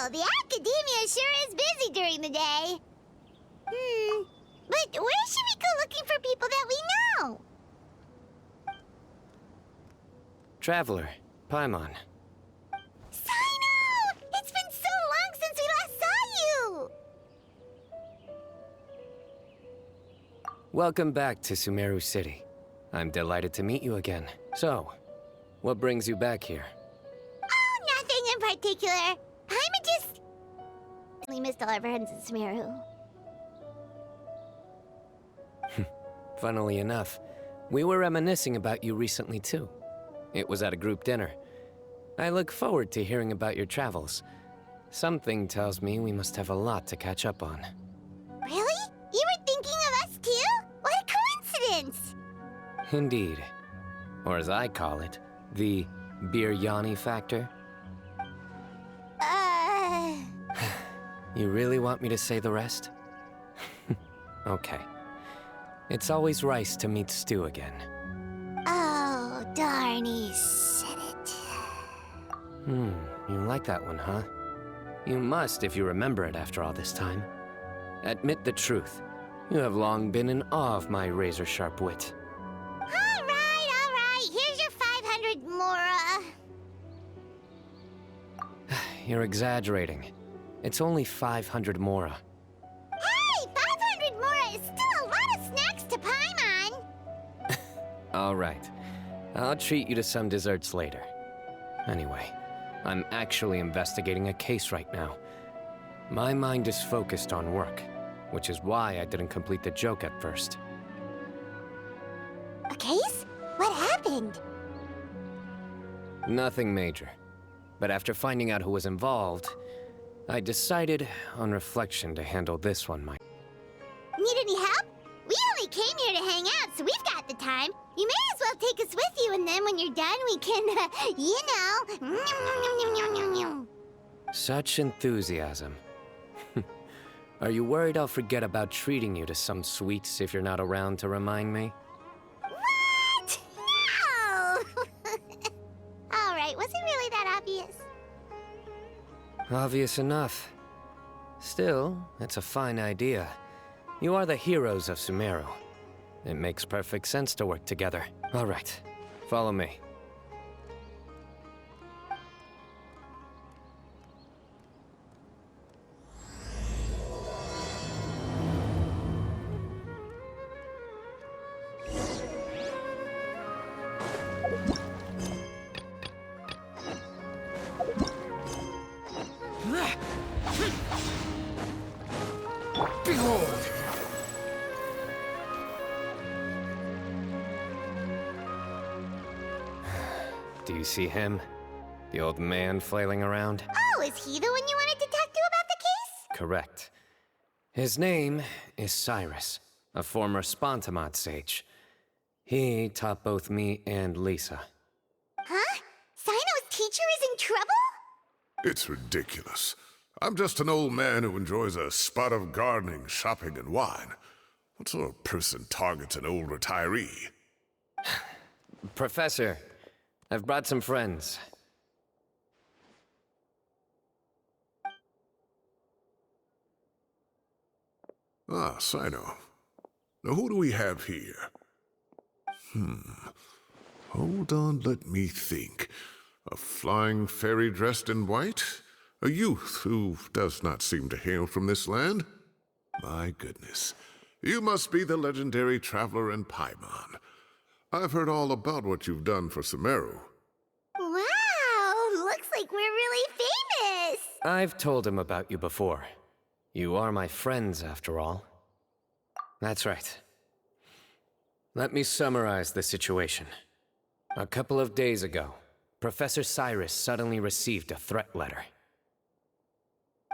Wow, the academia sure is busy during the day. But where should we go looking for people that we know? Traveler, Paimon. Cyno! It's been so long since we last saw you! Welcome back to Sumeru City. I'm delighted to meet you again. So, what brings you back here? Oh, nothing in particular. Paimon just... We missed all our friends in Sumeru. Funnily enough, we were reminiscing about you recently too. It was at a group dinner. I look forward to hearing about your travels. Something tells me we must have a lot to catch up on. Really? You were thinking of us too? What a coincidence! Indeed. Or as I call it, the biryani factor. You really want me to say the rest? Okay. It's always rice to meet stew again. Oh, darn, he said it. You like that one, huh? You must if you remember it after all this time. Admit the truth. You have long been in awe of my razor-sharp wit. All right. Here's your 500 Mora. You're exaggerating. It's only 500 Mora. Hey, 500 Mora is still a lot of snacks to Paimon. All right. I'll treat you to some desserts later. Anyway, I'm actually investigating a case right now. My mind is focused on work, which is why I didn't complete the joke at first. A case? What happened? Nothing major. But after finding out who was involved, I decided, on reflection, to handle this one myself. Need any help? We only came here to hang out, so we've got the time. You may as well take us with you, and then when you're done, we can, you know... Such enthusiasm. Are you worried I'll forget about treating you to some sweets if you're not around to remind me? What? No! All right, was it really that obvious? Obvious enough. Still, it's a fine idea. You are the heroes of Sumeru. It makes perfect sense to work together. All right, follow me. Behold! Do you see him? The old man flailing around? Oh, is he the one you wanted to talk to about the case? Correct. His name is Cyrus, a former Spontamod sage. He taught both me and Lisa. Huh? Cyno's teacher is in trouble? It's ridiculous. I'm just an old man who enjoys a spot of gardening, shopping, and wine. What sort of person targets an old retiree? Professor, I've brought some friends. Ah, Cyno. Now who do we have here? Hold on, let me think. A flying fairy dressed in white? A youth who does not seem to hail from this land? My goodness. You must be the legendary traveler in Paimon. I've heard all about what you've done for Sumeru. Wow, looks like we're really famous. I've told him about you before. You are my friends, after all. That's right. Let me summarize the situation. A couple of days ago, Professor Cyrus suddenly received a threat letter.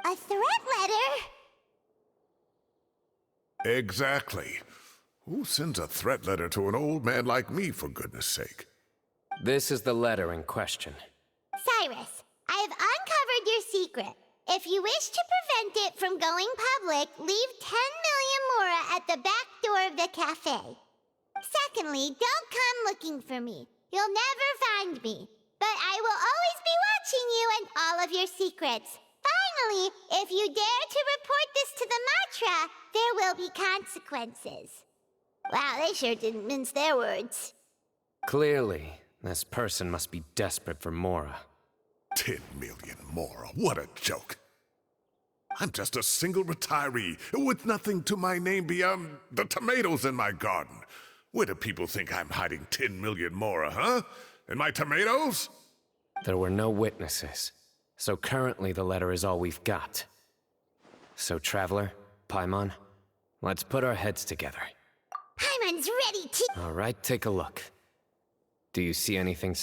A threat letter? Exactly. Who sends a threat letter to an old man like me, for goodness sake? This is the letter in question. Cyrus, I have uncovered your secret. If you wish to prevent it from going public, leave 10 million Mora at the back door of the cafe. Secondly, don't come looking for me. You'll never find me. But I will always be watching you and all of your secrets. Finally, if you dare to report this to the Matra, there will be consequences. Wow, they sure didn't mince their words. Clearly, this person must be desperate for Mora. 10 million more. What a joke. I'm just a single retiree with nothing to my name beyond the tomatoes in my garden. Where do people think I'm hiding 10 million more, huh? In my tomatoes? There were no witnesses, so currently the letter is all we've got. So, Traveler, Paimon, let's put our heads together. Paimon's ready to... All right, take a look. Do you see anything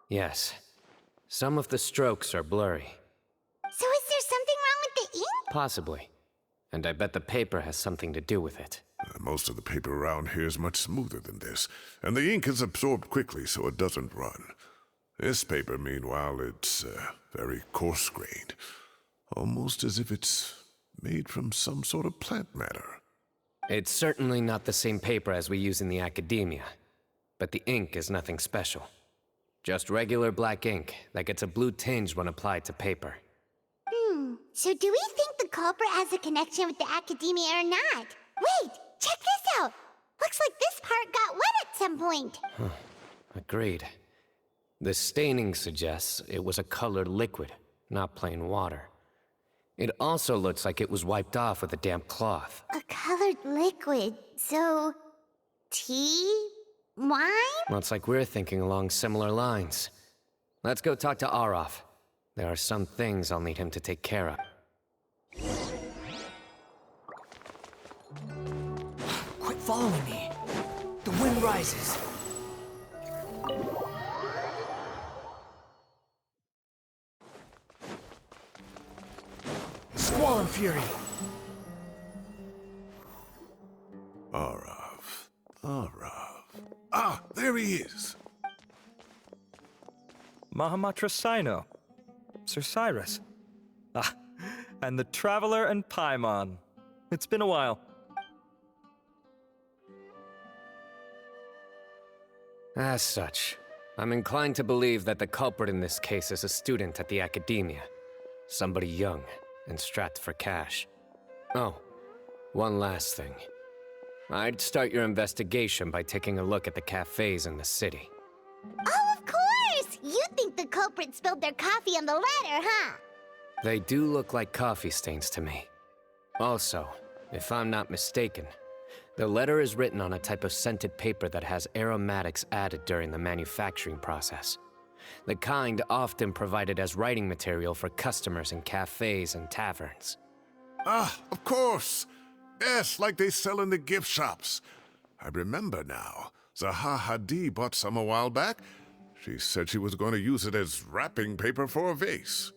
Yes. Some of the strokes are blurry. So is there something wrong with the ink? Possibly. And I bet the paper has something to do with it. Most of the paper around here is much smoother than this, and the ink is absorbed quickly so it doesn't run. This paper, meanwhile, it's very coarse-grained. Almost as if it's made from some sort of plant matter. It's certainly not the same paper as we use in the academia, but the ink is nothing special. Just regular black ink that gets a blue tinge when applied to paper. So do we think the culprit has a connection with the academia or not? Wait, check this out! Looks like this part got wet at some point. Agreed. The staining suggests it was a colored liquid, not plain water. It also looks like it was wiped off with a damp cloth. A colored liquid, so... tea? Wine? Looks like we're thinking along similar lines. Let's go talk to Araf. There are some things I'll need him to take care of. Quit following me. The wind rises. Squall Fury. Araf. Ah, there he is. Mahamatra Cyno. Sir Cyrus. Ah, and the Traveler and Paimon. It's been a while. As such, I'm inclined to believe that the culprit in this case is a student at the academia. Somebody young and strapped for cash. Oh, one last thing. I'd start your investigation by taking a look at the cafes in the city. Oh, of course! You think the culprit spilled their coffee on the ladder, huh? They do look like coffee stains to me. Also, if I'm not mistaken, the letter is written on a type of scented paper that has aromatics added during the manufacturing process. The kind often provided as writing material for customers in cafes and taverns. Ah, of course. Yes, like they sell in the gift shops. I remember now. Zaha Hadid bought some a while back. She said she was going to use it as wrapping paper for a vase.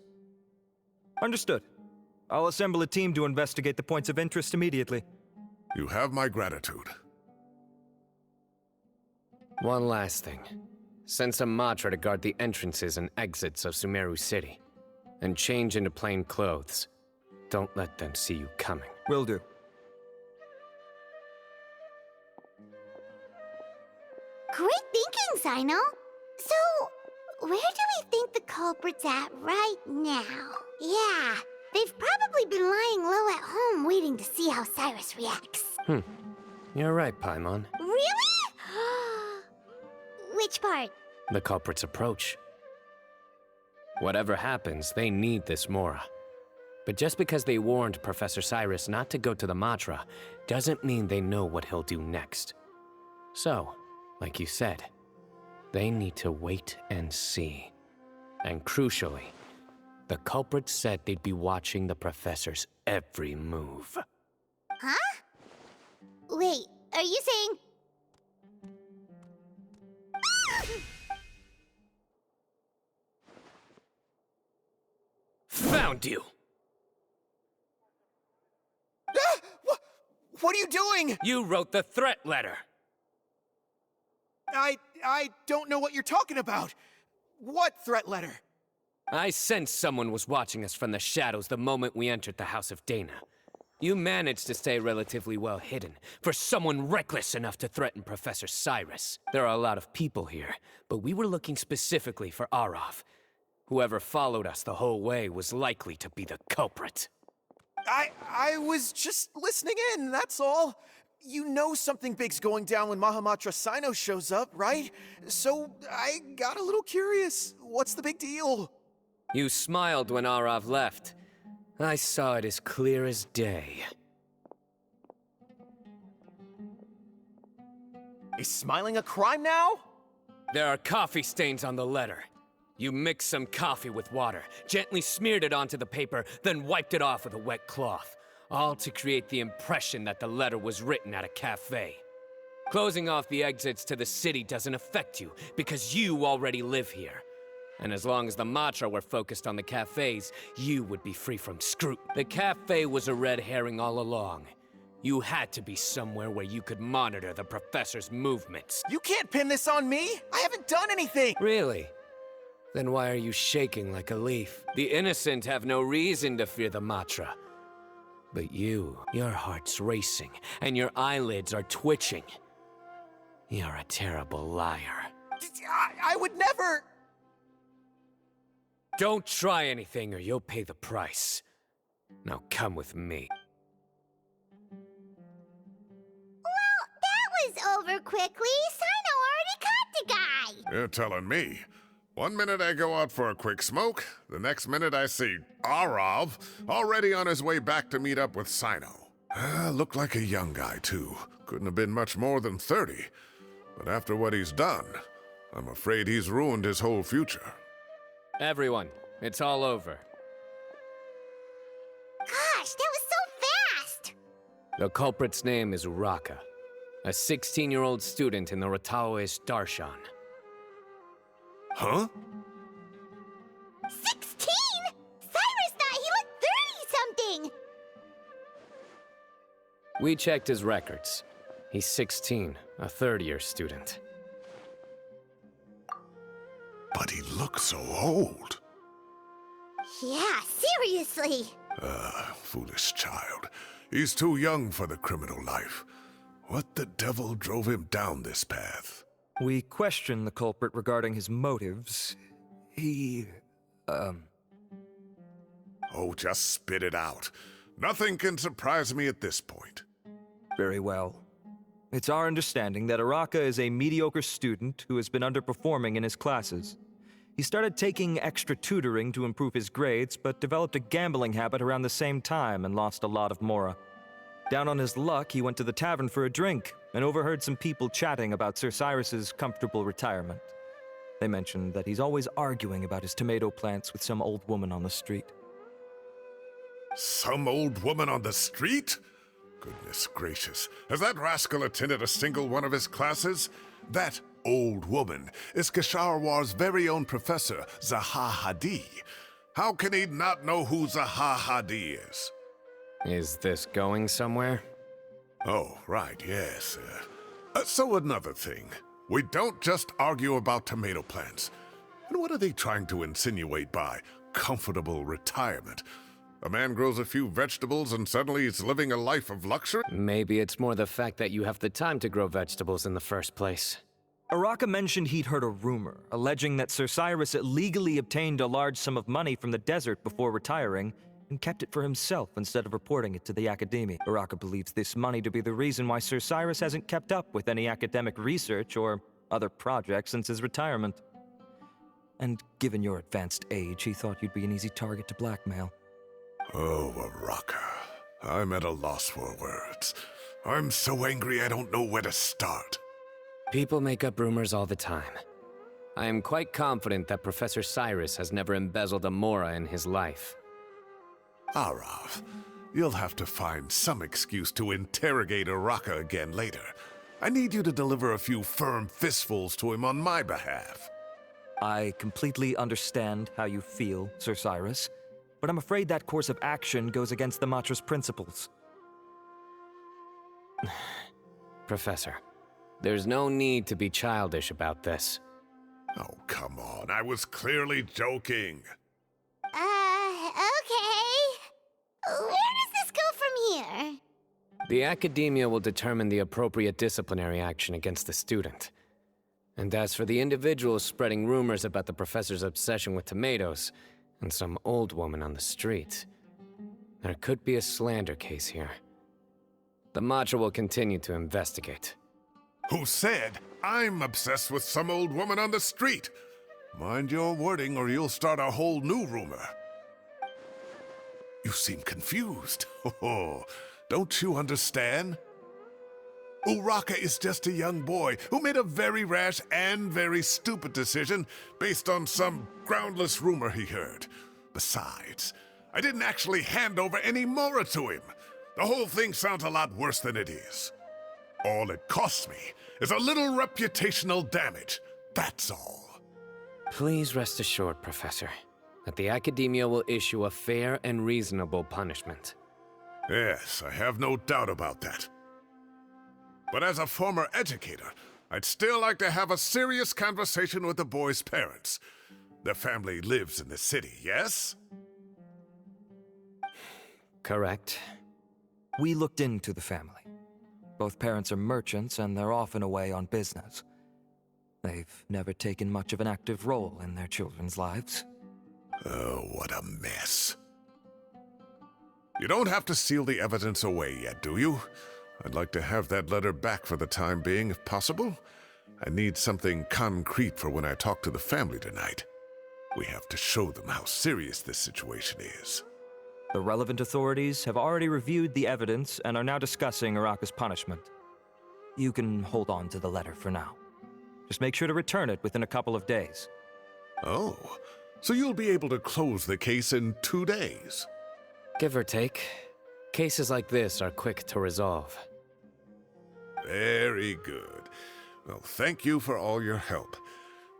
Understood. I'll assemble a team to investigate the points of interest immediately. You have my gratitude. One last thing. Send some Matra to guard the entrances and exits of Sumeru City. And change into plain clothes. Don't let them see you coming. Will do. Great thinking, Cyno. So, where do we think the culprit's at right now? Yeah, they've probably been lying low at home waiting to see how Cyrus reacts. You're right, Paimon. Really? Which part? The culprit's approach. Whatever happens, they need this Mora. But just because they warned Professor Cyrus not to go to the Matra, doesn't mean they know what he'll do next. So, like you said, they need to wait and see. And crucially, the culprit said they'd be watching the Professor's every move. Huh? Wait, are you saying... Found you! What are you doing? You wrote the threat letter! I don't know what you're talking about. What threat letter? I sensed someone was watching us from the shadows the moment we entered the House of Dana. You managed to stay relatively well hidden for someone reckless enough to threaten Professor Cyrus. There are a lot of people here, but we were looking specifically for Arav. Whoever followed us the whole way was likely to be the culprit. I was just listening in, that's all. You know something big's going down when Mahamatra Cyno shows up, right? So I got a little curious. What's the big deal? You smiled when Arav left. I saw it as clear as day. Is smiling a crime now? There are coffee stains on the letter. You mixed some coffee with water, gently smeared it onto the paper, then wiped it off with a wet cloth, all to create the impression that the letter was written at a cafe. Closing off the exits to the city doesn't affect you, because you already live here. And as long as the Matra were focused on the cafes, you would be free from scrutiny. The cafe was a red herring all along. You had to be somewhere where you could monitor the professor's movements. You can't pin this on me! I haven't done anything! Really? Then why are you shaking like a leaf? The innocent have no reason to fear the Matra. But you, your heart's racing, and your eyelids are twitching. You're a terrible liar. I would never... Don't try anything or you'll pay the price. Now come with me. Well, that was over quickly. Cyno already caught the guy. You're telling me. One minute I go out for a quick smoke, the next minute I see Arav already on his way back to meet up with Cyno. Looked like a young guy, too. Couldn't have been much more than 30. But after what he's done, I'm afraid he's ruined his whole future. Everyone, it's all over. Gosh, that was so fast! The culprit's name is Uraka, a 16-year-old student in the Rataoist Darshan. Huh? 16? Cyrus thought he looked 30-something! We checked his records. He's 16, a third-year student. But he looks so old. Yeah, seriously! Foolish child. He's too young for the criminal life. What the devil drove him down this path? We questioned the culprit regarding his motives. Oh, just spit it out. Nothing can surprise me at this point. Very well. It's our understanding that Araka is a mediocre student who has been underperforming in his classes. He started taking extra tutoring to improve his grades, but developed a gambling habit around the same time and lost a lot of mora. Down on his luck, he went to the tavern for a drink and overheard some people chatting about Sir Cyrus's comfortable retirement. They mentioned that he's always arguing about his tomato plants with some old woman on the street. Some old woman on the street? Goodness gracious, has that rascal attended a single one of his classes? That old woman is Kasharwar's very own professor, Zaha Hadi. How can he not know who Zaha Hadi is? Is this going somewhere? Oh, right, yes. So another thing. We don't just argue about tomato plants. And what are they trying to insinuate by comfortable retirement? A man grows a few vegetables and suddenly he's living a life of luxury? Maybe it's more the fact that you have the time to grow vegetables in the first place. Araka mentioned he'd heard a rumor, alleging that Sir Cyrus illegally obtained a large sum of money from the desert before retiring, and kept it for himself instead of reporting it to the Academy. Araka believes this money to be the reason why Sir Cyrus hasn't kept up with any academic research or other projects since his retirement. And given your advanced age, he thought you'd be an easy target to blackmail. Oh, Araka. I'm at a loss for words. I'm so angry I don't know where to start. People make up rumors all the time. I am quite confident that Professor Cyrus has never embezzled a mora in his life. Arav, you'll have to find some excuse to interrogate Araka again later. I need you to deliver a few firm fistfuls to him on my behalf. I completely understand how you feel, Sir Cyrus, but I'm afraid that course of action goes against the Matra's principles. Professor, there's no need to be childish about this. Oh, come on. I was clearly joking. Okay. Where does this go from here? The academia will determine the appropriate disciplinary action against the student. And as for the individual spreading rumors about the professor's obsession with tomatoes and some old woman on the street, there could be a slander case here. The Matra will continue to investigate. Who said I'm obsessed with some old woman on the street? Mind your wording or you'll start a whole new rumor. You seem confused. Oh, don't you understand? Uraka is just a young boy who made a very rash and very stupid decision based on some groundless rumor he heard. Besides, I didn't actually hand over any Mora to him. The whole thing sounds a lot worse than it is. All it costs me is a little reputational damage. That's all. Please rest assured, Professor, that the Academia will issue a fair and reasonable punishment. Yes, I have no doubt about that. But as a former educator, I'd still like to have a serious conversation with the boy's parents. Their family lives in the city, yes? Correct. We looked into the family. Both parents are merchants, and they're often away on business. They've never taken much of an active role in their children's lives. Oh, what a mess. You don't have to seal the evidence away yet, do you? I'd like to have that letter back for the time being, if possible. I need something concrete for when I talk to the family tonight. We have to show them how serious this situation is. The relevant authorities have already reviewed the evidence and are now discussing Uraka's punishment. You can hold on to the letter for now. Just make sure to return it within a couple of days. Oh, so you'll be able to close the case in 2 days? Give or take. Cases like this are quick to resolve. Very good. Well, thank you for all your help.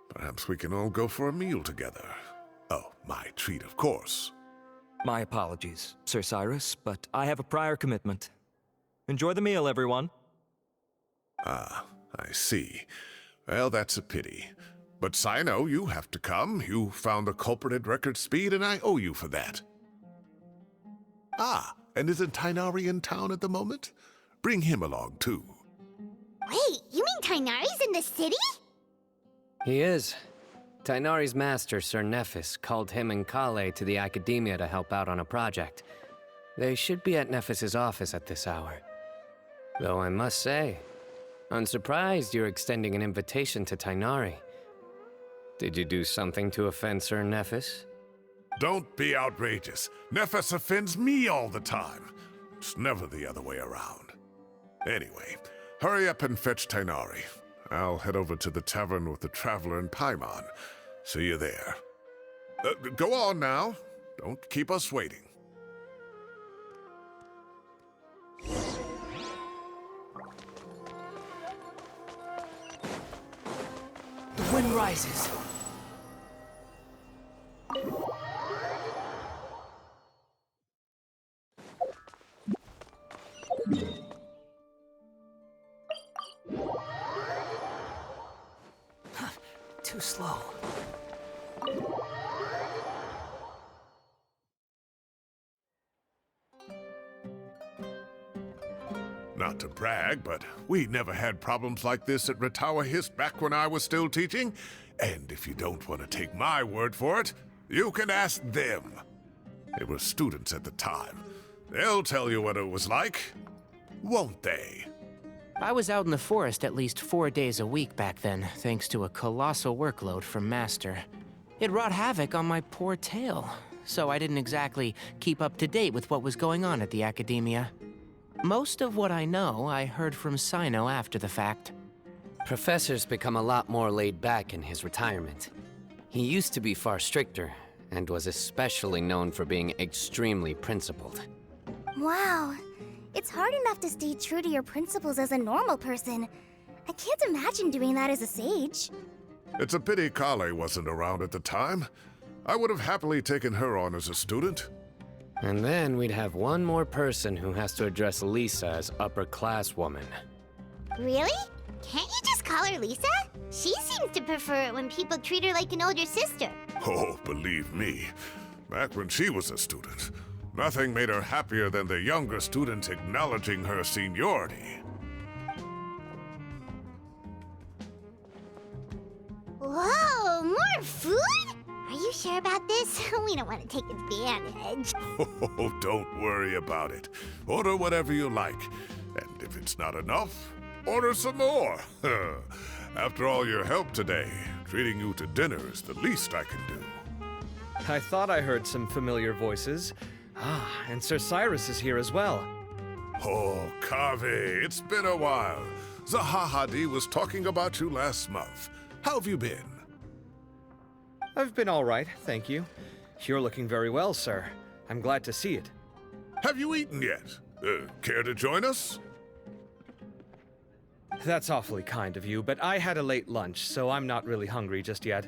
Perhaps we can all go for a meal together. Oh, my treat, of course. My apologies, Sir Cyrus, but I have a prior commitment. Enjoy the meal, everyone. Ah, I see. Well, that's a pity. But Cyno, you have to come. You found the culprit at record speed, and I owe you for that. Ah, and isn't Tighnari in town at the moment? Bring him along, too. Wait, you mean Tighnari's in the city? He is. Tighnari's master, Sir Nephis, called him and Kale to the Academia to help out on a project. They should be at Nephis's office at this hour. Though I must say, I'm surprised you're extending an invitation to Tighnari. Did you do something to offend Sir Nephis? Don't be outrageous. Nephis offends me all the time. It's never the other way around. Anyway, hurry up and fetch Tighnari. I'll head over to the tavern with the Traveler and Paimon. See you there. Go on now. Don't keep us waiting. The wind rises. Too slow. Not to brag, but we never had problems like this at Ratawa Hist back when I was still teaching. And if you don't want to take my word for it, you can ask them. They were students at the time. They'll tell you what it was like, won't they? I was out in the forest at least 4 days a week back then, thanks to a colossal workload from Master. It wrought havoc on my poor tail, so I didn't exactly keep up to date with what was going on at the Academia. Most of what I know, I heard from Cyno after the fact. Professor's become a lot more laid back in his retirement. He used to be far stricter, and was especially known for being extremely principled. Wow. It's hard enough to stay true to your principles as a normal person. I can't imagine doing that as a sage. It's a pity Kale wasn't around at the time. I would have happily taken her on as a student. And then we'd have one more person who has to address Lisa as upper-class woman. Really? Can't you just call her Lisa? She seems to prefer it when people treat her like an older sister. Oh, believe me. Back when she was a student, Nothing made her happier than the younger students acknowledging her seniority. Whoa, more food? Are you sure about this? We don't want to take advantage. Oh, don't worry about it. Order whatever you like. And if it's not enough, order some more. After all your help today, treating you to dinner is the least I can do. I thought I heard some familiar voices. Ah, and Sir Cyrus is here as well. Oh, Kave, it's been a while. Zahahadi was talking about you last month. How have you been? I've been all right, thank you. You're looking very well, sir. I'm glad to see it. Have you eaten yet? Care to join us? That's awfully kind of you, but I had a late lunch, so I'm not really hungry just yet.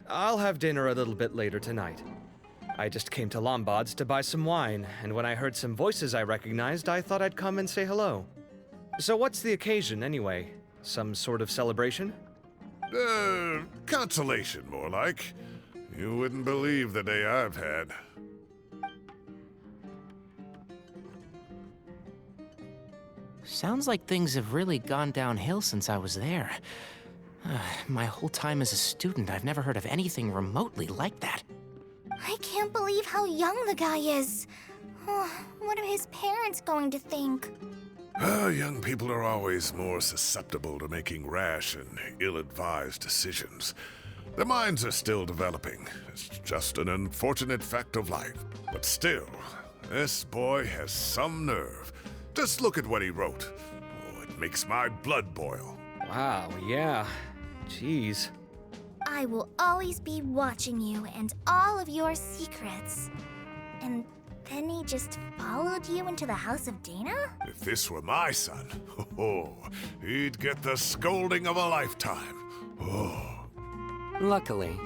I'll have dinner a little bit later tonight. I just came to Lombard's to buy some wine, and when I heard some voices I recognized, I thought I'd come and say hello. So what's the occasion, anyway? Some sort of celebration? Consolation, more like. You wouldn't believe the day I've had. Sounds like things have really gone downhill since I was there. My whole time as a student, I've never heard of anything remotely like that. I can't believe how young the guy is. Oh, what are his parents going to think? Young people are always more susceptible to making rash and ill-advised decisions. Their minds are still developing. It's just an unfortunate fact of life. But still, this boy has some nerve. Just look at what he wrote. Oh, it makes my blood boil. Wow, yeah. Jeez. I will always be watching you and all of your secrets. And then he just followed you into the house of Dana? If this were my son, he'd get the scolding of a lifetime. Oh. Luckily,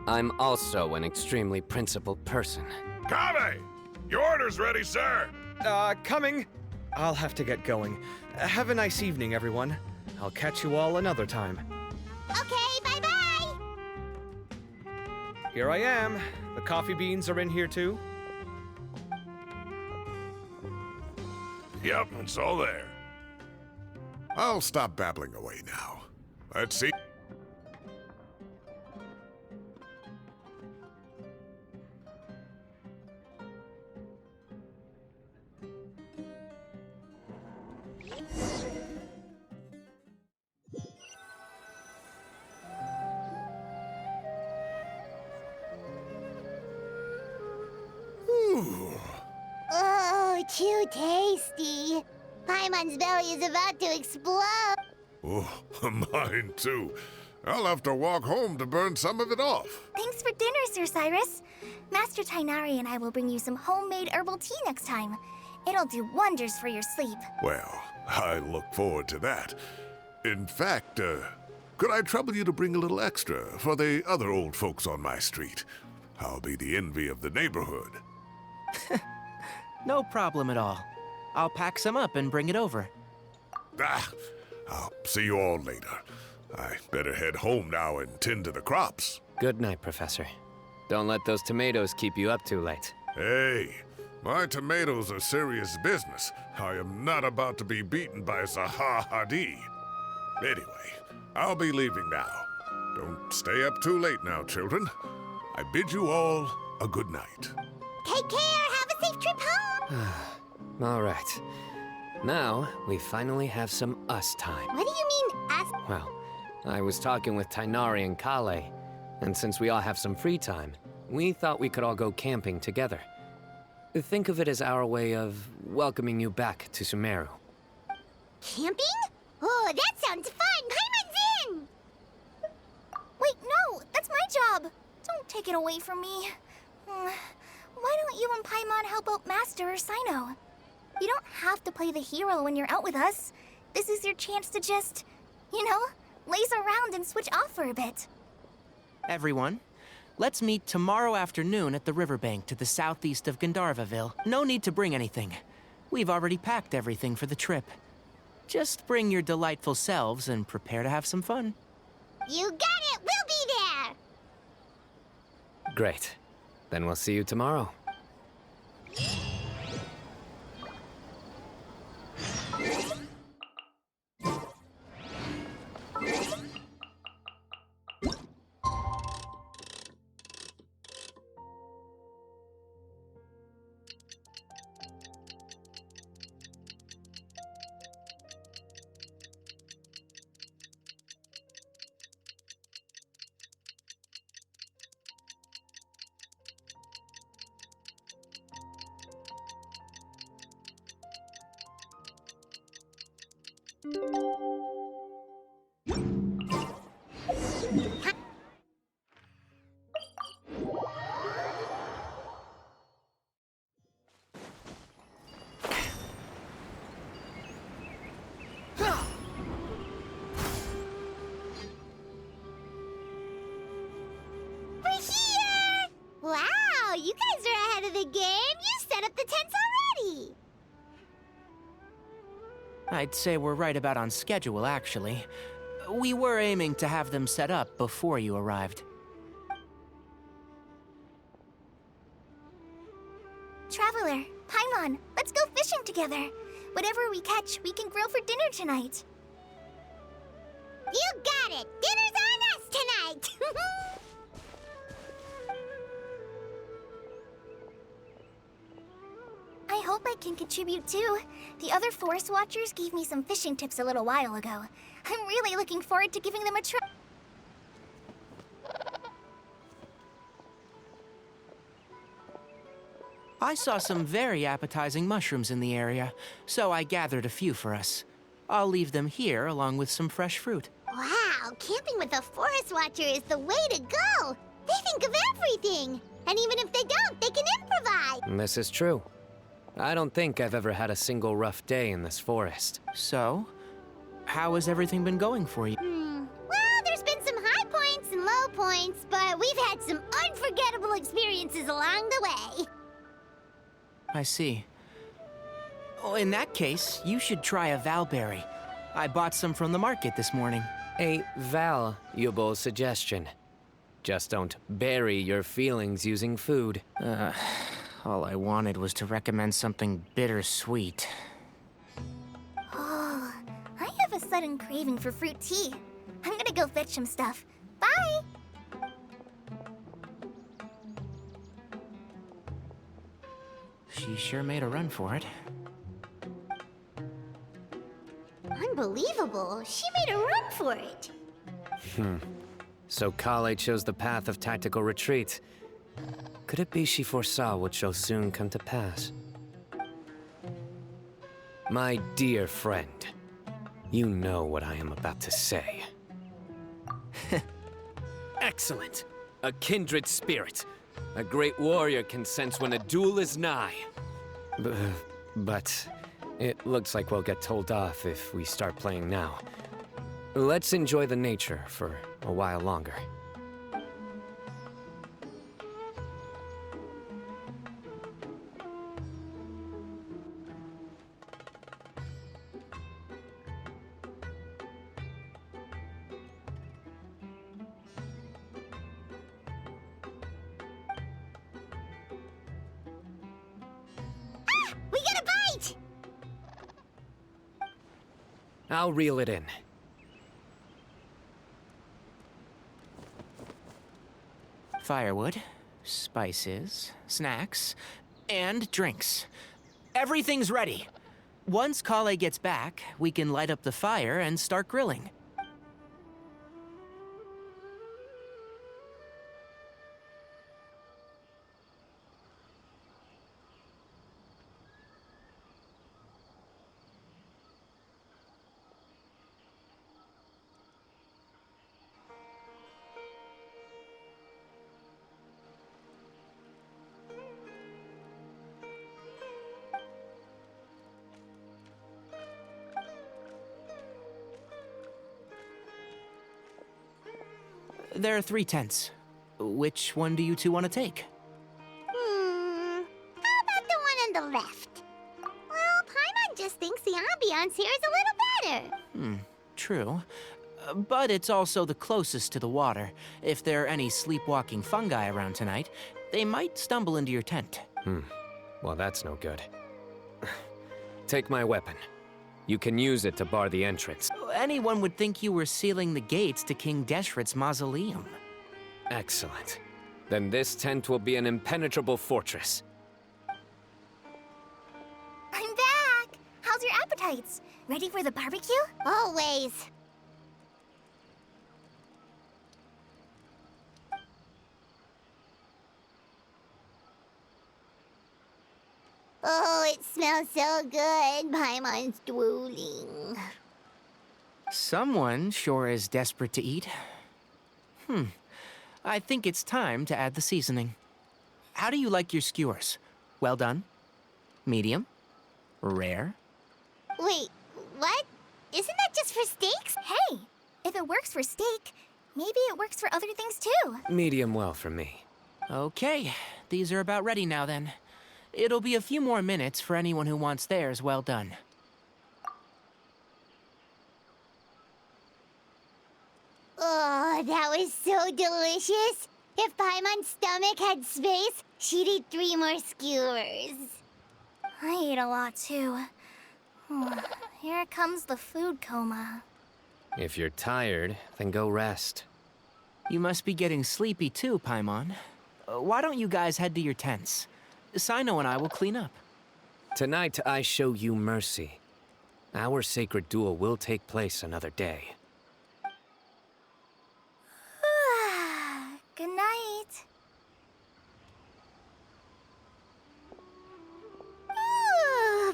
I'm also an extremely principled person. Kave! Your order's ready, sir! Coming! I'll have to get going. Have a nice evening, everyone. I'll catch you all another time. Okay, bye-bye! Here I am. The coffee beans are in here too. Yep, it's all there. I'll stop babbling away now. Let's see. Oh, too tasty. Paimon's belly is about to explode. Oh, mine too. I'll have to walk home to burn some of it off. Thanks for dinner, Sir Cyrus. Master Tainari and I will bring you some homemade herbal tea next time. It'll do wonders for your sleep. Well, I look forward to that. In fact, could I trouble you to bring a little extra for the other old folks on my street? I'll be the envy of the neighborhood. No problem at all. I'll pack some up and bring it over. I'll see you all later. I better head home now and tend to the crops. Good night, Professor. Don't let those tomatoes keep you up too late. Hey, my tomatoes are serious business. I am not about to be beaten by Zahahadi. Anyway, I'll be leaving now. Don't stay up too late now, children. I bid you all a good night. Take care, have a safe trip home. All right. Now, we finally have some us time. What do you mean, us? Well, I was talking with Tainari and Kale, and since we all have some free time, we thought we could all go camping together. Think of it as our way of welcoming you back to Sumeru. Camping? Oh, that sounds fun. Paimon's in! Wait, no, that's my job. Don't take it away from me. Why don't you and Paimon help out Master or Cyno? You don't have to play the hero when you're out with us. This is your chance to just, laze around and switch off for a bit. Everyone, let's meet tomorrow afternoon at the riverbank to the southeast of Gandharvaville. No need to bring anything. We've already packed everything for the trip. Just bring your delightful selves and prepare to have some fun. You got it! We'll be there! Great. Then we'll see you tomorrow. We're here! Wow, you guys are ahead of the game. You set up the tents already. I'd say we're right about on schedule, actually. We were aiming to have them set up before you arrived. Traveler, Paimon, let's go fishing together. Whatever we catch, we can grill for dinner tonight. You got it! Dinner's on us tonight! I hope I can contribute too. The other forest watchers gave me some fishing tips a little while ago. I'm really looking forward to giving them a try. I saw some very appetizing mushrooms in the area, so I gathered a few for us. I'll leave them here along with some fresh fruit. Wow, camping with a forest watcher is the way to go! They think of everything! And even if they don't, they can improvise! This is true. I don't think I've ever had a single rough day in this forest. So, how has everything been going for you? Well, there's been some high points and low points, but we've had some unforgettable experiences along the way. I see. Oh, in that case, you should try a valberry. I bought some from the market this morning. A valuable suggestion. Just don't bury your feelings using food. All I wanted was to recommend something bittersweet. Oh, I have a sudden craving for fruit tea. I'm gonna go fetch some stuff. Bye! She sure made a run for it. Unbelievable. She made a run for it. So Kale chose the path of tactical retreat. Could it be she foresaw what shall soon come to pass? My dear friend, you know what I am about to say. Excellent! A kindred spirit. A great warrior can sense when a duel is nigh. But it looks like we'll get told off if we start playing now. Let's enjoy the nature for a while longer. We got a bite! I'll reel it in. Firewood, spices, snacks, and drinks. Everything's ready. Once Kale gets back, we can light up the fire and start grilling. There are 3 tents. Which one do you two want to take? How about the one on the left? Well, Paimon just thinks the ambiance here is a little better. True. But it's also the closest to the water. If there are any sleepwalking fungi around tonight, they might stumble into your tent. Well, that's no good. Take my weapon. You can use it to bar the entrance. Anyone would think you were sealing the gates to King Deshret's mausoleum. Excellent. Then this tent will be an impenetrable fortress. I'm back! How's your appetites? Ready for the barbecue? Always. Oh, it smells so good. Paimon's drooling. Someone sure is desperate to eat. I think it's time to add the seasoning. How do you like your skewers? Well done? Medium? Rare? Wait, what? Isn't that just for steaks? Hey, if it works for steak, maybe it works for other things too. Medium well for me. Okay, these are about ready now then. It'll be a few more minutes for anyone who wants theirs well done. Oh, that was so delicious. If Paimon's stomach had space, she'd eat 3 more skewers. I ate a lot too. Here comes the food coma. If you're tired, then go rest. You must be getting sleepy too, Paimon. Why don't you guys head to your tents? Cyno and I will clean up. Tonight, I show you mercy. Our sacred duel will take place another day. Good night.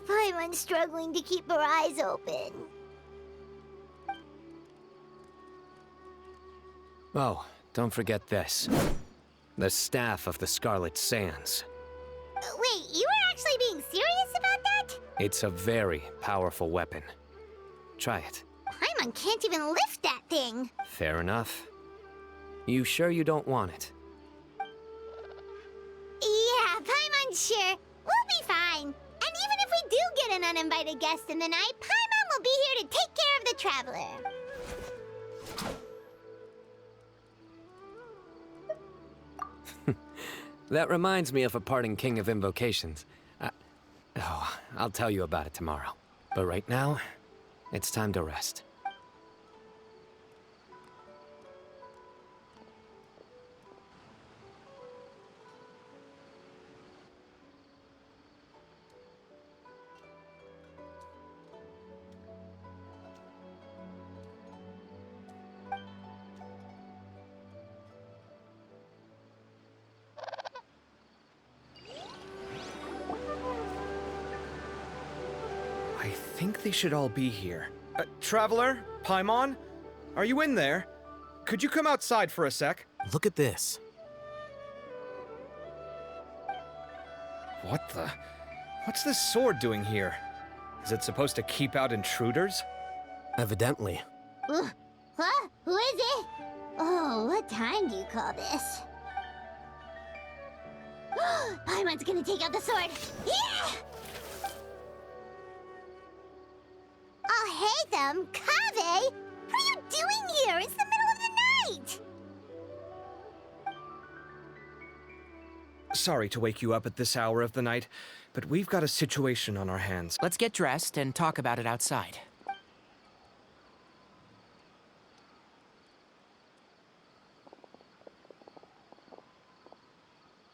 Paimon's struggling to keep her eyes open. Oh, don't forget this. The staff of the Scarlet Sands. Wait, you were actually being serious about that? It's a very powerful weapon. Try it. Paimon can't even lift that thing. Fair enough. You sure you don't want it? Yeah, Paimon's sure. We'll be fine. And even if we do get an uninvited guest in the night, Paimon will be here to take care of the traveler. That reminds me of a parting king of invocations. I'll tell you about it tomorrow. But right now, it's time to rest. I think they should all be here. Traveler? Paimon? Are you in there? Could you come outside for a sec? Look at this. What the? What's this sword doing here? Is it supposed to keep out intruders? Evidently. What? Who is it? Oh, what time do you call this? Paimon's gonna take out the sword. Yeah! Oh, hey them, Kaveh! What are you doing here? It's the middle of the night! Sorry to wake you up at this hour of the night, but we've got a situation on our hands. Let's get dressed and talk about it outside.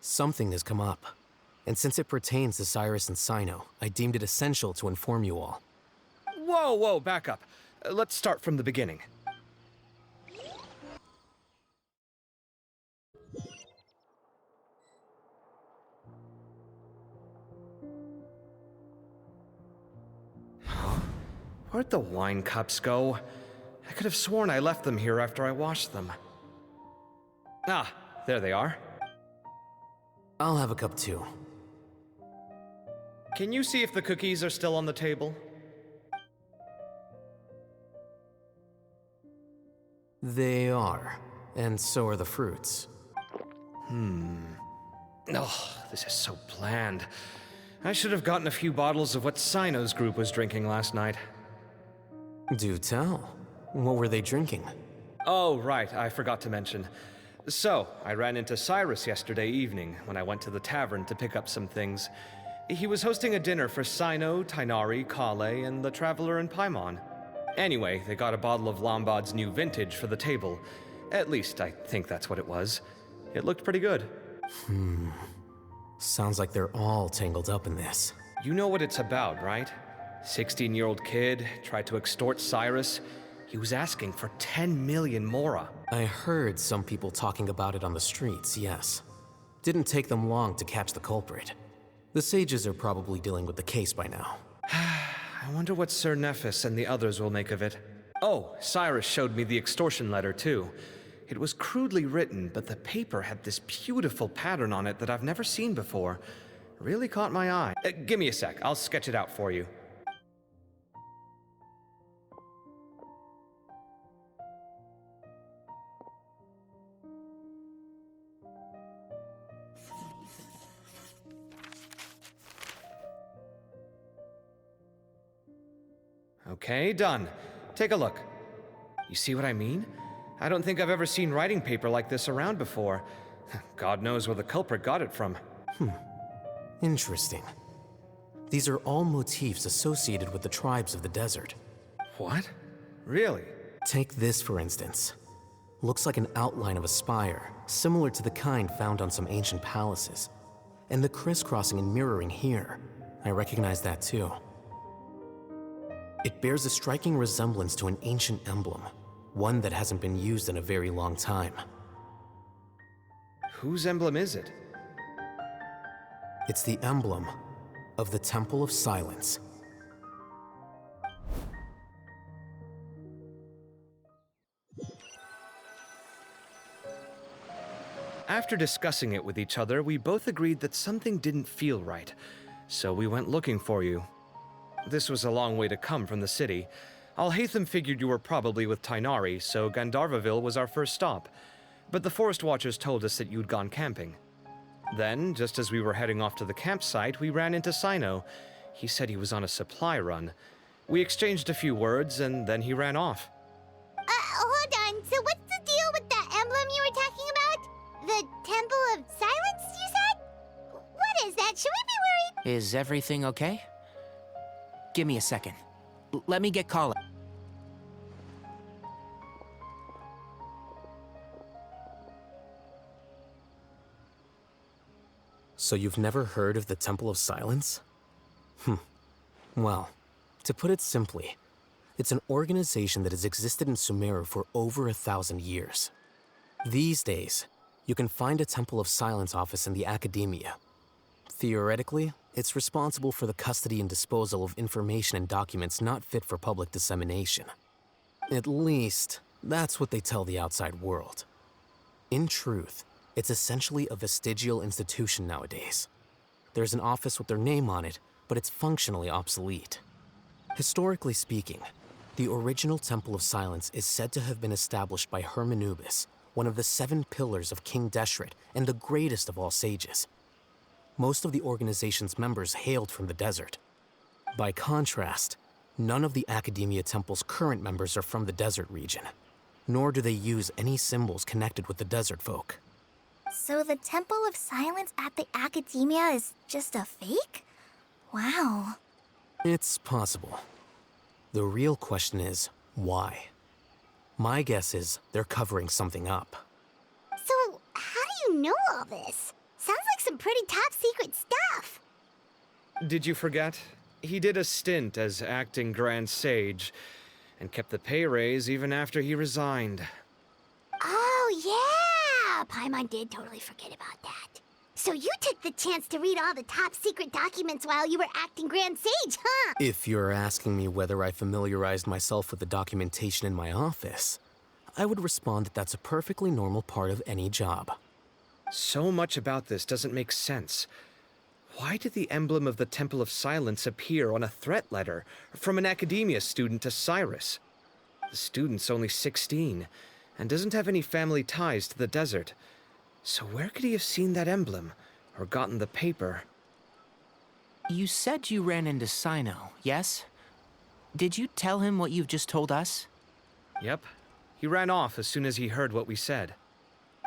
Something has come up. And since it pertains to Cyrus and Cyno, I deemed it essential to inform you all. Whoa, back up. Let's start from the beginning. Where'd the wine cups go? I could have sworn I left them here after I washed them. Ah, there they are. I'll have a cup too. Can you see if the cookies are still on the table? They are. And so are the fruits. Oh, this is so bland. I should have gotten a few bottles of what Cyno's group was drinking last night. Do tell. What were they drinking? Oh, right, I forgot to mention. So, I ran into Cyrus yesterday evening when I went to the tavern to pick up some things. He was hosting a dinner for Cyno, Tighnari, Kale, and the Traveler and Paimon. Anyway, they got a bottle of Lombard's new vintage for the table. At least, I think that's what it was. It looked pretty good. Sounds like they're all tangled up in this. You know what it's about, right? 16-year-old kid tried to extort Cyrus. He was asking for 10 million mora. I heard some people talking about it on the streets, yes. Didn't take them long to catch the culprit. The sages are probably dealing with the case by now. I wonder what Sir Nephis and the others will make of it. Oh, Cyrus showed me the extortion letter, too. It was crudely written, but the paper had this beautiful pattern on it that I've never seen before. Really caught my eye. Give me a sec, I'll sketch it out for you. Okay, done. Take a look. You see what I mean? I don't think I've ever seen writing paper like this around before. God knows where the culprit got it from. Interesting. These are all motifs associated with the tribes of the desert. What? Really? Take this, for instance. Looks like an outline of a spire, similar to the kind found on some ancient palaces. And the crisscrossing and mirroring here, I recognize that too. It bears a striking resemblance to an ancient emblem, one that hasn't been used in a very long time. Whose emblem is it? It's the emblem of the Temple of Silence. After discussing it with each other, we both agreed that something didn't feel right, so we went looking for you. This was a long way to come from the city. Alhaitham figured you were probably with Tainari, so Gandharvaville was our first stop. But the Forest Watchers told us that you'd gone camping. Then, just as we were heading off to the campsite, we ran into Cyno. He said he was on a supply run. We exchanged a few words, and then he ran off. Hold on. So what's the deal with that emblem you were talking about? The Temple of Silence, you said? What is that? Should we be worried? Is everything okay? Give me a second. Let me get Colin. So you've never heard of the Temple of Silence? Well, to put it simply, it's an organization that has existed in Sumeru for over 1,000 years. These days, you can find a Temple of Silence office in the academia. Theoretically, it's responsible for the custody and disposal of information and documents not fit for public dissemination. At least, that's what they tell the outside world. In truth, it's essentially a vestigial institution nowadays. There's an office with their name on it, but it's functionally obsolete. Historically speaking, the original Temple of Silence is said to have been established by Hermanubis, one of the 7 pillars of King Deshret and the greatest of all sages. Most of the organization's members hailed from the desert. By contrast, none of the Academia Temple's current members are from the desert region, nor do they use any symbols connected with the desert folk. So the Temple of Silence at the Academia is just a fake? Wow. It's possible. The real question is, why? My guess is they're covering something up. So, how do you know all this? Sounds like some pretty top secret stuff. Did you forget? He did a stint as acting Grand Sage, and kept the pay raise even after he resigned. Oh, yeah! Paimon did totally forget about that. So you took the chance to read all the top secret documents while you were acting Grand Sage, huh? If you're asking me whether I familiarized myself with the documentation in my office, I would respond that that's a perfectly normal part of any job. So much about this doesn't make sense. Why did the emblem of the Temple of Silence appear on a threat letter from an academia student to Cyrus? The student's only 16, and doesn't have any family ties to the desert. So where could he have seen that emblem, or gotten the paper? You said you ran into Cyno, yes? Did you tell him what you've just told us? Yep. He ran off as soon as he heard what we said.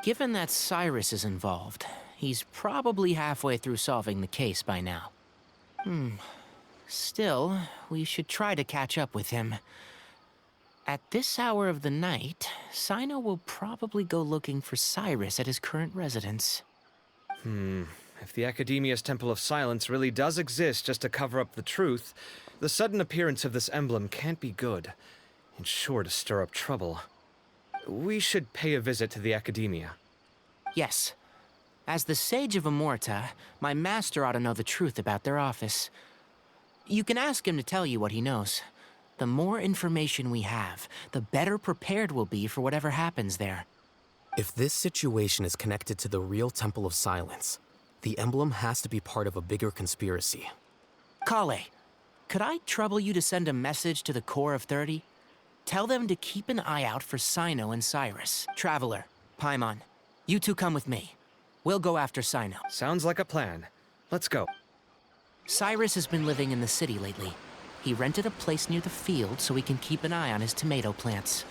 Given that Cyrus is involved, he's probably halfway through solving the case by now. Still, we should try to catch up with him. At this hour of the night, Cyno will probably go looking for Cyrus at his current residence. If the Academia's Temple of Silence really does exist just to cover up the truth, the sudden appearance of this emblem can't be good, and sure to stir up trouble. We should pay a visit to the Academia. Yes. As the Sage of Amorta, my master ought to know the truth about their office. You can ask him to tell you what he knows. The more information we have, the better prepared we'll be for whatever happens there. If this situation is connected to the real Temple of Silence, the emblem has to be part of a bigger conspiracy. Kale, could I trouble you to send a message to the Core of 30? Tell them to keep an eye out for Cyno and Cyrus. Traveler, Paimon, you two come with me. We'll go after Cyno. Sounds like a plan. Let's go. Cyrus has been living in the city lately. He rented a place near the field so he can keep an eye on his tomato plants.